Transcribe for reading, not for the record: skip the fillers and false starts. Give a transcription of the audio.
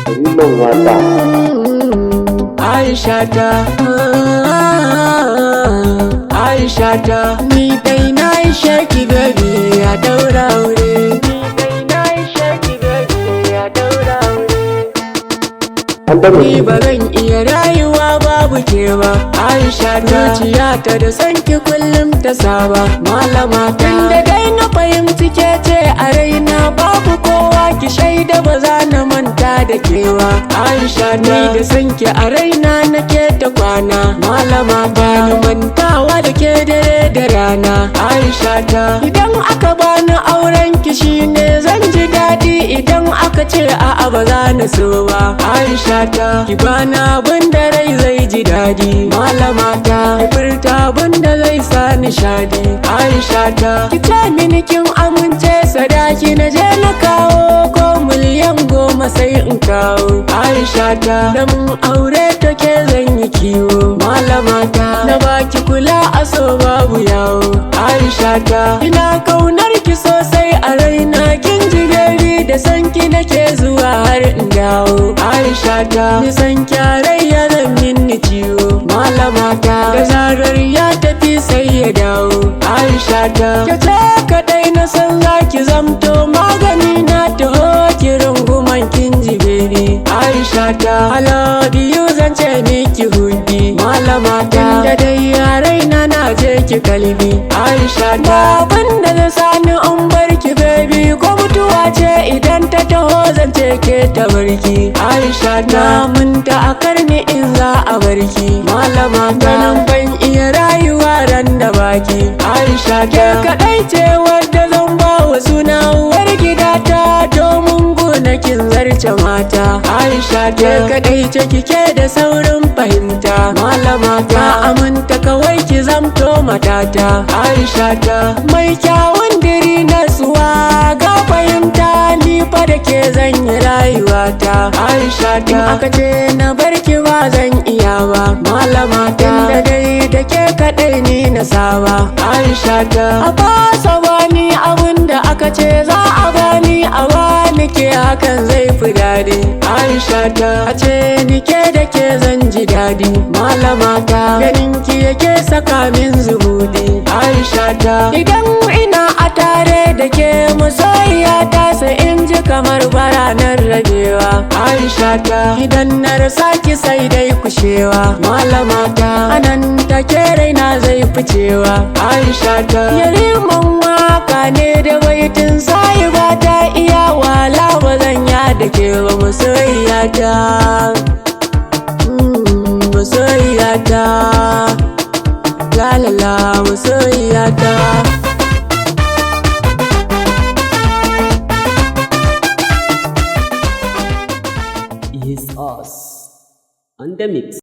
Yariman waka. Aisha ta, Aisha ta, ni dai na yi shaki baby ya daura aure. Ni dai na yi shaki baby ya daura aure. Ni ba zan iya rayuwa babu ke ba, Aisha ta. Zuciyata da sanki kullum ta saba, malama ta. Tunda dai na fahimci ke ce a raina, babu kowa ki shaida ba za na manta da kewa. Aisha ta, ni da sanki a raina nake ta kwana, malama ta. Ni mantawa da ke dare da rana, Aisha ta. Idan aka bani auren ki shine zan ji daɗi, idan aka ce a'a ba za na so ba, Aisha ta. Ki bani abin da rai zai ji daɗi, malama ta. Ki furta abin da zai sa nishadi, Aisha ta. Ki ce mini kin amince sadaki na je na kawo, ko miliyan 10 sai in kawo, Aisha ta. Da mun aure take zan yi kiwo, malama ta. Na baki kula a so babu yawo, Aisha ta. Ina kaunar ki sosai a raina, kin ji gari da sanki nake zuwa har in dawo, Aisha ta. Ni san kyarai ya zan minni ciwo, malama ta. Da zarar ya tafi sai ya dawo, Aisha ta. Ke ce kadai na san zaki zamto magani na, taho ki runguman kin ji baby, Aisha ta. I love you zan ce miki hudi, malama ta. Tunda dai yarai na je ki kalbi, Aisha ta. Babin da zai sani in barki baby, ko mutuwa ce idan ta taho zan ce ke ta barki, Aisha ta. Mun ta a karni in za a barki, malama ta. Nan ban iya rayuwa ran da baki, Aisha ta. Ke kadai ce wadda zan ba wa suna uwar gidata, domin gonakin zarce mata, Aisha ta. Ke kadai ce kike da saurin fahimta, malama ta. Aminta kawai ki zamto matata, Aisha ta. Mai kyawun diri na suwa ga fahimta, ni fa da ke zan yi rayuwata, Aisha ta. In aka ce na barki ba zan iya ba, malama ta. Tunda dai da ke kadai ni na saba, Aisha ta. A fasa bani abin da aka ce za a bani, a bani ke hakan zai fi daɗi, Aisha ta. A ce ni ke da ke zan ji daɗi, malama ta. Ganin ki yake saka min zumudi, Aisha ta. Idan ina a tare da ke masoyiya ta, sai in ji kamar baranar rabewa, Aisha ta. Idan na rasa ki sai dai kushewa, malama ta. Anan take raina zai ficewa, Aisha ta. Yariman waka ne da baitin sai ba ta iya, wala ba zan yada ke ba masoyiya ta, masoyiya ta. La la la masoyiya ta. Is us on the mix.